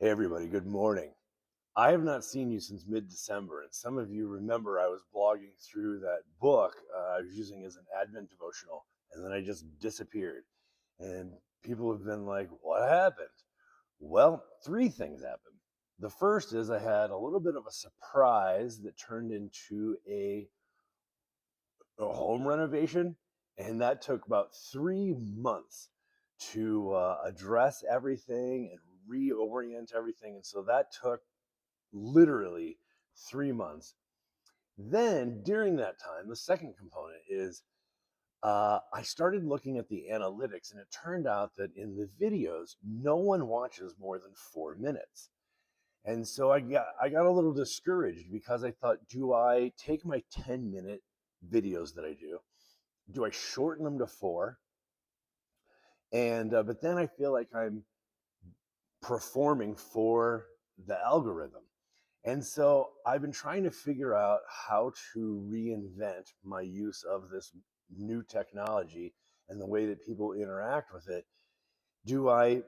Hey everybody, good morning. I have not seen you since mid-December, and some of you remember I was blogging through that book I was using as an Advent devotional, and then I just disappeared. And people have been like, what happened? Well, three things happened. The first is I had a little bit of a surprise that turned into a home renovation, and that took about 3 months to address everything and reorient everything. And so that took literally 3 months. Then during that time, the second component is I started looking at the analytics, and it turned out that in the videos, no one watches more than 4 minutes. And so I got a little discouraged because I thought, do I take my 10-minute videos that I do I shorten them to four? And but then I feel like I'm performing for the algorithm. And so I've been trying to figure out how to reinvent my use of this new technology and the way that people interact with it. Do I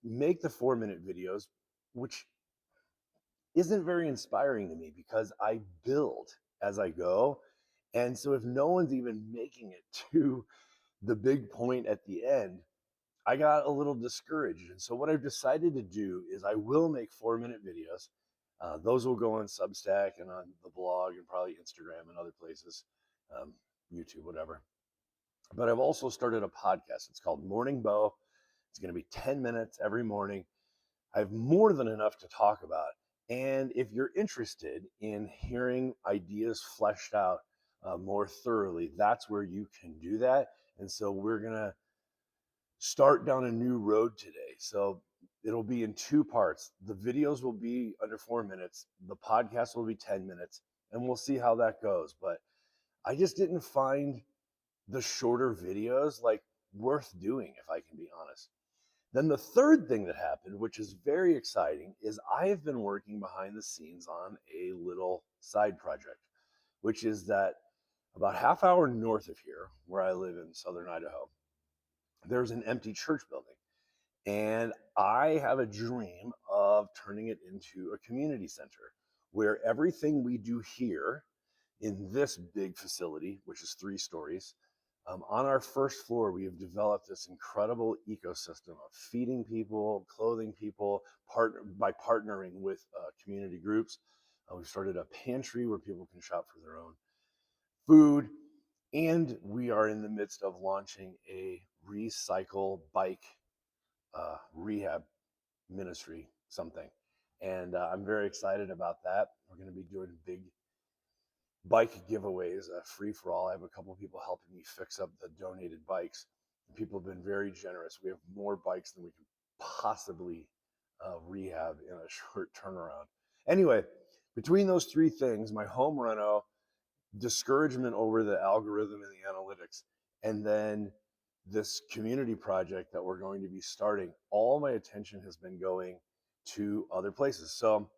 make the 4 minute videos, which isn't very inspiring to me because I build as I go. And so if no one's even making it to the big point at the end, I got a little discouraged. And so what I've decided to do is I will make 4 minute videos. Those will go on Substack and on the blog and probably Instagram and other places, um, YouTube, whatever. But I've also started a podcast. It's called Morning Bow. It's going to be 10 minutes every morning. I have more than enough to talk about. And if you're interested in hearing ideas fleshed out more thoroughly, that's where you can do that. And so we're going to start down a new road today. So it'll be in two parts. The videos will be under 4 minutes, the podcast will be 10 minutes, and we'll see how that goes. But I just didn't find the shorter videos like worth doing, if I can be honest. Then the third thing that happened, which is very exciting, is I have been working behind the scenes on a little side project, which is that about half hour north of here, where I live in southern Idaho, there's an empty church building. And I have a dream of turning it into a community center where everything we do here in this big facility, which is 3 stories, on our first floor, we have developed this incredible ecosystem of feeding people, clothing people, by partnering with community groups. We've started a pantry where people can shop for their own food. And we are in the midst of launching a recycle bike rehab ministry, something. And I'm very excited about that. We're going to be doing big bike giveaways, free for all. I have a couple of people helping me fix up the donated bikes. People have been very generous. We have more bikes than we can possibly rehab in a short turnaround. Anyway, between those three things, my home reno, discouragement over the algorithm and the analytics, and then this community project that we're going to be starting, all my attention has been going to other places. So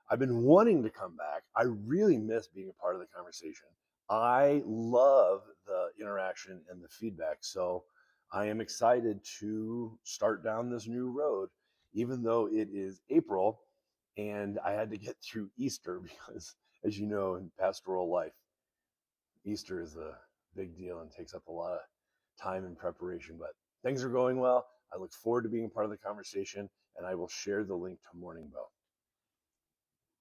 I've been wanting to come back. I really miss being a part of the conversation. I love the interaction and the feedback. So I am excited to start down this new road, even though it is April and I had to get through Easter because, as you know, in pastoral life, Easter is a big deal and takes up a lot of time and preparation. But things are going well. I look forward to being a part of the conversation, and I will share the link to Morning Bow.